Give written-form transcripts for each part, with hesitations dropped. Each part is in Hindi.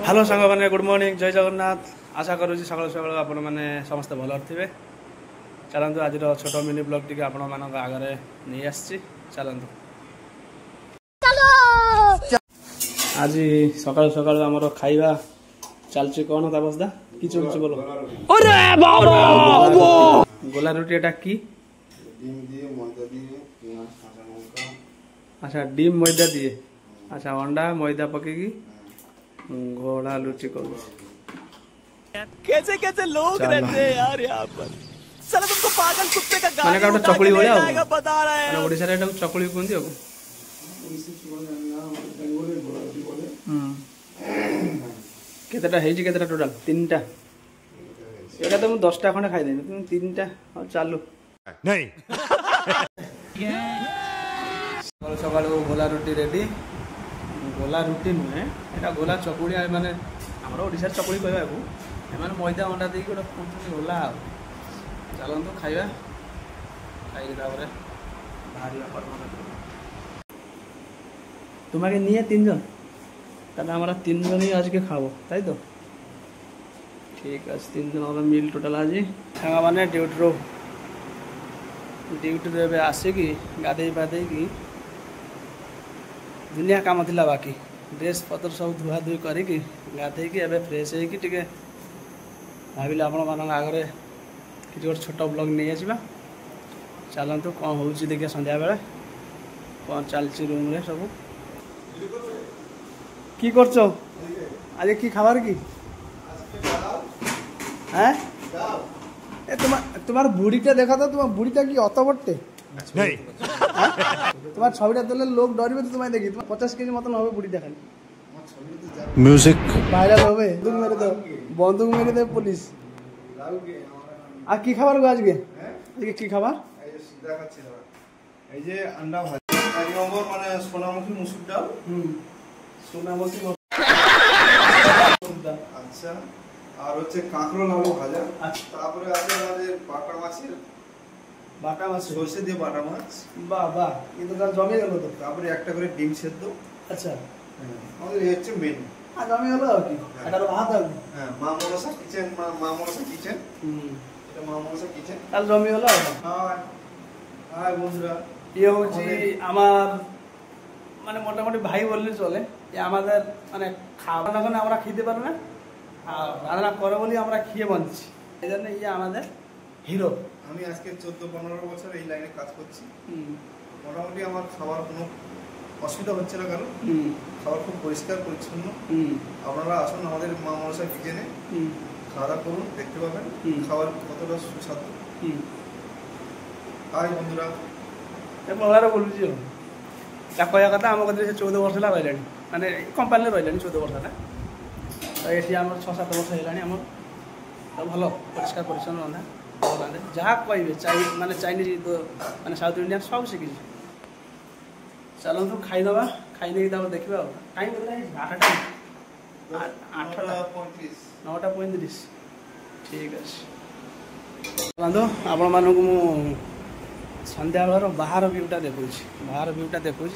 हेलो सांग मैंने गुड मॉर्निंग जय जगन्नाथ आशा करुँच सकाल सकाल आपण मैंने समस्त भल थे चलतु आज छोट मिनी ब्लॉग टी आपण मान आगे नहीं आसी चलतु आज सकाल सकाल आमर खाइबा चलची कौन तापसदा कि चलची बोलो गोला रुटी एटा की अच्छा डिम मैदा दिए अच्छा अंडा मैदा पकेगी घोड़ा लुची को कैसे कैसे लोग रहते हैं यार यहाँ पर साला तुमको पागल कुत्ते का गाली मैंने कहा चकुली हो जाएगा बता रहा है मैंने ओडिसा रे चकुली कोंदी हो केतेटा हेजी केतेटा टोटल तीनटा एटा तो 10टा खंडे खाइ देनी तुम तीनटा और चालू नहीं सकाल सकाल गोला रोटी रेडी गोला रुटी नुहे यहाँ गोला चकुड़ी माने आम ओडिशा चकुड़ी कहवा मैदा अंडा दे गोटे पूछे गोला चलतु खाइबा खाई बाहर तुम्हें निये 3 जन ताहले हमारा 3 जन ही आज के खाओ ताई तो ठीक है 3 जन मिल टोटाल आज सांग मैंने ड्यूटी आसिकी गाधे पाधे की दुनिया काम थिला बाकी ड्रेस पत्र सब धुआ धुई करिकी गाधे की एबे फ्रेश होइकी टिके भाविले आपण मान आगे कि गोटे छोट ब्लॉग नहीं आसवा चलतु कौन हो देखिए संध्या बेले कौन चलती रूम रे सब की करछ आज की खाबार की हैं ए तुम्हार बुढ़ीटा देखा तो तुम बुढ़ीटा की अत बट्टे नहीं तुम्हार छविटा देले लोग डरबे तो तुम्हें देखी तुम 50 केजी मतन होबे बुढ़ी देखाली म्यूजिक वायरल होबे बंदूक मेरे दे पुलिस आ की खाবার গো আজকে আজকে কি খাবার এই যে সিধা খাচ্ছি না এই যে আন্ডা ভাজি এক নম্বর মানে সোনামুখী মুসুর ডাল সোনামুখী মুসুর ডাল আচ্ছা আর হচ্ছে কাঁকরোল আলু ভাজা আচ্ছা তারপরে আছে আমাদের বাটা মাছ সরষে দিয়ে বাটা মাছ বাহ বাহ কিন্তু তার জমে গেল তো তারপরে একটা করে ডিম সেদ্ধ আচ্ছা আমাদের এই হচ্ছে মেনু আর জমে গেল আর কি এটা ভাত আর হ্যাঁ মা মনসা কিচেন এটা মা মনসা কিচেন আর জমে গেল হাই হাই বন্ধুরা ইয়ে হচ্ছে আমার মানে মোটামুটি ভাই বললে চলে যে আমাদের মানে খাবার যখন আমরা খেতে পারবো না আর রান্না করে বলি আমরা খেয়ে বাঁচছি এই জন্য ইয়ে আমাদের হিরো আমি আজকে 14-15 বছর এই লাইনে কাজ করছি মোটামুটি আমার খাবার কোনো অসুবিধা হচ্ছে না কারণ খাবার খুব পরিষ্কার পরিচ্ছন্ন আপনারা আসুন আমাদের মা মনসা কিচেনে খাওয়া দাওয়া করুন দেখতে পাবেন খাবার কতটা সুস্বাদু হাই বন্ধুরা এবার বলছি তা কয়া কথা আমার কাছে 14 ବର୍ଷ ହେଲା ରହିଲାଣି ମାନେ କମ୍ପାନୀରେ ରହିଲାଣି 14 ବର୍ଷ ହେଲା ତ ଏଠି ଆମର 6-7 ବର୍ଷ ହେଲାଣି ଆମର ତ ଭଲ ପରିଷ୍କାର ପରିଚ୍ଛନ୍ନ ରନ୍ଧା जहाँ कहे माने चाइनीज माने साउथ इंडियन सब शिखी चलतु खाईदबा खाई देखा टाइम 9:35 ठीक अच्छे चलतु आपण मानक मु संध्या बेलर बाहर व्यूटा देखुँ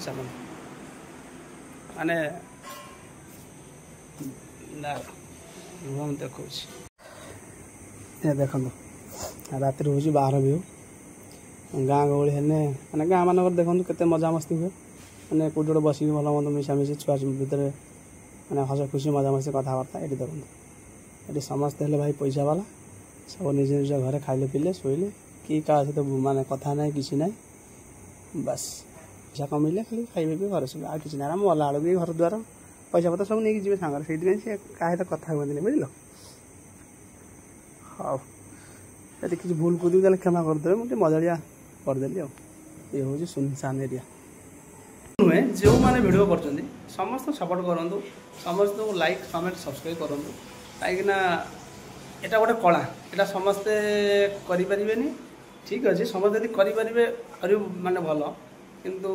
चलतु माने देखुँ देखो राति हूँ बाहर व्यू गाँ गहली हेने मैंने गाँ मानक देखो केते मजा मस्ती हुए मैंने कौट गोटे बसिक भल मत मिशामिशी छुआ भितर मैंने हस खुशी मजामस्ती कथबार्ता ये देखो ये समस्ते हेले भाई पैसा वाला सब निज निज घर खाइले पिले शोले कि क्या सहित माने कथा ना कि ना बस पैसा कमेले खाली खाइबे भी घर सब आ कि ना मला बेलू भी घर द्वार पैसा पतर सब नहीं जी सांगर से क्या कथा हुए बुझल हाँ यदि किसी भूल कूदी ताले क्षमा करदे मुझे मजाड़िया करदेली ये हूँ सुनसान एरिया नुहे जो मैंने भिड कर समस्त सपोर्ट करूँ समस्त लाइक कमेंट सब्सक्राइब करूँ कहीं यहाँ गोटे कला यहाँ समस्ते करें ठीक अच्छे समस्त यदि करें माने भल किंतु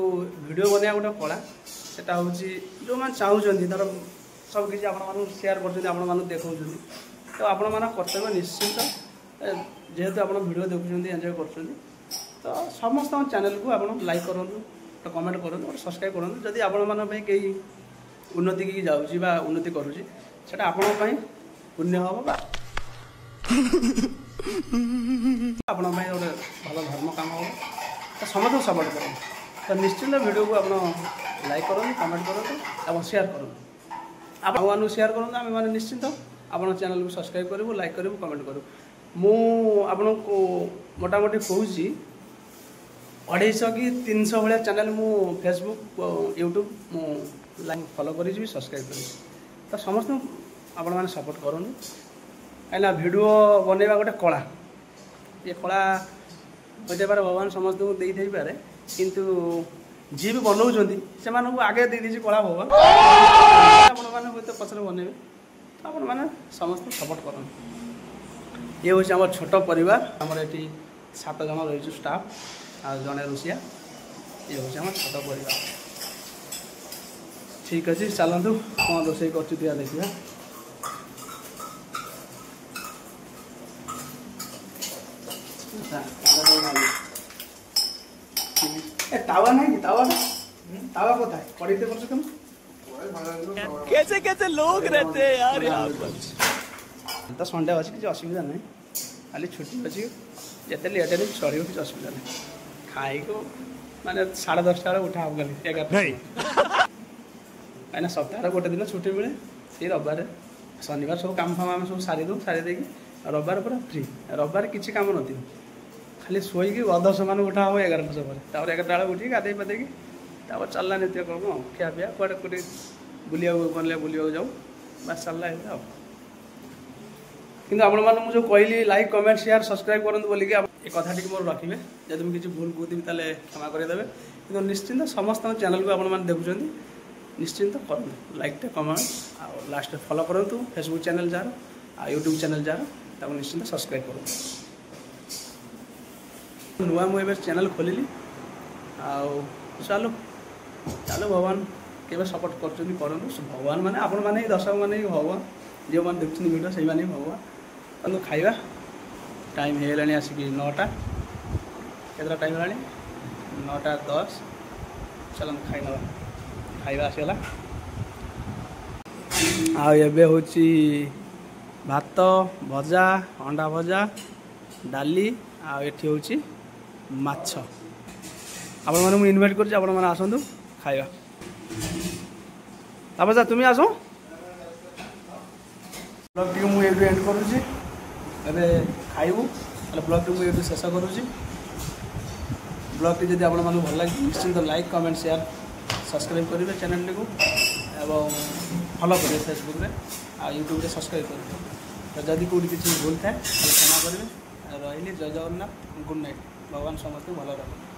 वीडियो बनवा गोटे कला से हूँ जो मैंने चाहूँगी धर सब किसी आपण सेयार कर देखा तो आपण कर्तव्य निश्चित जेहेतु आप वीडियो देखुं एंजॉय कर तो समस्त चैनल को आप लाइक करूँ तो कमेंट करूँ सब्सक्राइब करूँ जदि आपण कहीं उन्नति की जाऊँगी उन्नति करुँची सेटा आपन पई पुण्य हबो बा आपन पई गोटे भल धर्म काम हो तो समस्त सपोर्ट करें तो निश्चिंत वीडियो को आप लाइक करूँ कमेंट करूँ और शेयर करूँ आपको शेयर करूँ आम मैंने निश्चिंत आप चैनल को सब्सक्राइब करूँ लाइक करूँ कमेंट करूँ मुझे मोटामोटी कहूँ 250 कि 300 भाया चैनल मु फेसबुक यूट्यूब मु लाइक फॉलो करी सब्सक्राइब करी तो समस्त आपण मैंने सपोर्ट करूँ कहीं वीडियो बनवा गोटे कला ये कला होते पारे भगवान समस्त को दे थी पारे किंतु जी भी बनाऊँच से आगे दे दी कला भगवान आपने हूँ पचर बनइबे तो आपण मैंने समस्त सपोर्ट करूँ ये हूँ आम छोट परिवार आमर ये 7 जन रही स्टाफ आ जड़े रोषिया ये हूँ आम छोट परिवार ठीक अच्छे चलतु कौन रोषे कर देखा तावा नहीं तावा तावा को था कड़ी ते कर कम कैसे कैसे लोग रहते हैं यार यहाँ पर। तो संडे अच्छी किसी असुविधा नहीं खाली छुट्टी अच्छी जिते लेट है चढ़ किसी असुविधा नहीं खाई को माने 10:30 बेले उठा हम गली 11 कहीं सप्ताह गोटे दिन छुट्टी मिले से रविवार शनिवार सब काम फाम आम सब सारी दू सारी देकी रविवार पूरा फ्री रविवार किसी काम नथी खाली शोईकी अध समान उठा हम 11 पर 11 बेले उठी गाधे पाधेकी चलना नित्य कर्म खिया पिया कड़े कौटे बुलिया गले बुलिया जाऊ बस चलना है किंतु आपण मैंने मुझे कहली लाइक कमेंट शेयर सब्सक्राइब करूँ बोलिक ये कथा टी मोर रखिए जब मुझे किसी भूल कहती ताले क्षमा करदेवे कि निश्चिंत समस्त चैनल को आपने देखुं निश्चिंत करूँ लाइक कमेंट आ लास्ट फॉलो करूँ फेसबुक चैनल जार आ यूट्यूब चैनल जार निश्चिंत सब्सक्राइब करूँ नुआ मुझे चैनल खोलिली चलो चलो भगवान के सपोर्ट कर भगवान माने आपण मैंने दर्शक मैंने भगवान जो मैंने देखते वीडियो से मैंने भगवान खाइबा टाइम है आसिक 9टा केतरा टाइम है 9:10 चलो खाई ना खाइबा आसगला आबे हूँ भात भजा अंडा भजा डाली आठी हूँ माछ आपण मैंने इनवाइट कर आपण मैंने आसतु खाइबा तापसा तुम्हें आस ब्लॉग टी मुझे एंड करुँची ए खाइबू ब्लॉग टी मुझे शेष करुँची ब्लॉग टी जब आप भल लगे निश्चिंत लाइक कमेंट शेयर सब्सक्राइब करेंगे चैनल टी को एवं फॉलो करेंगे फेसबुक रे आ यूट्यूब रे सब्सक्राइब करेंगे तो जदि कौटी किसी भूल थाए क्षमा करेंगे रही जय जगन्नाथ गुड नाइट भगवान समस्त भल रख।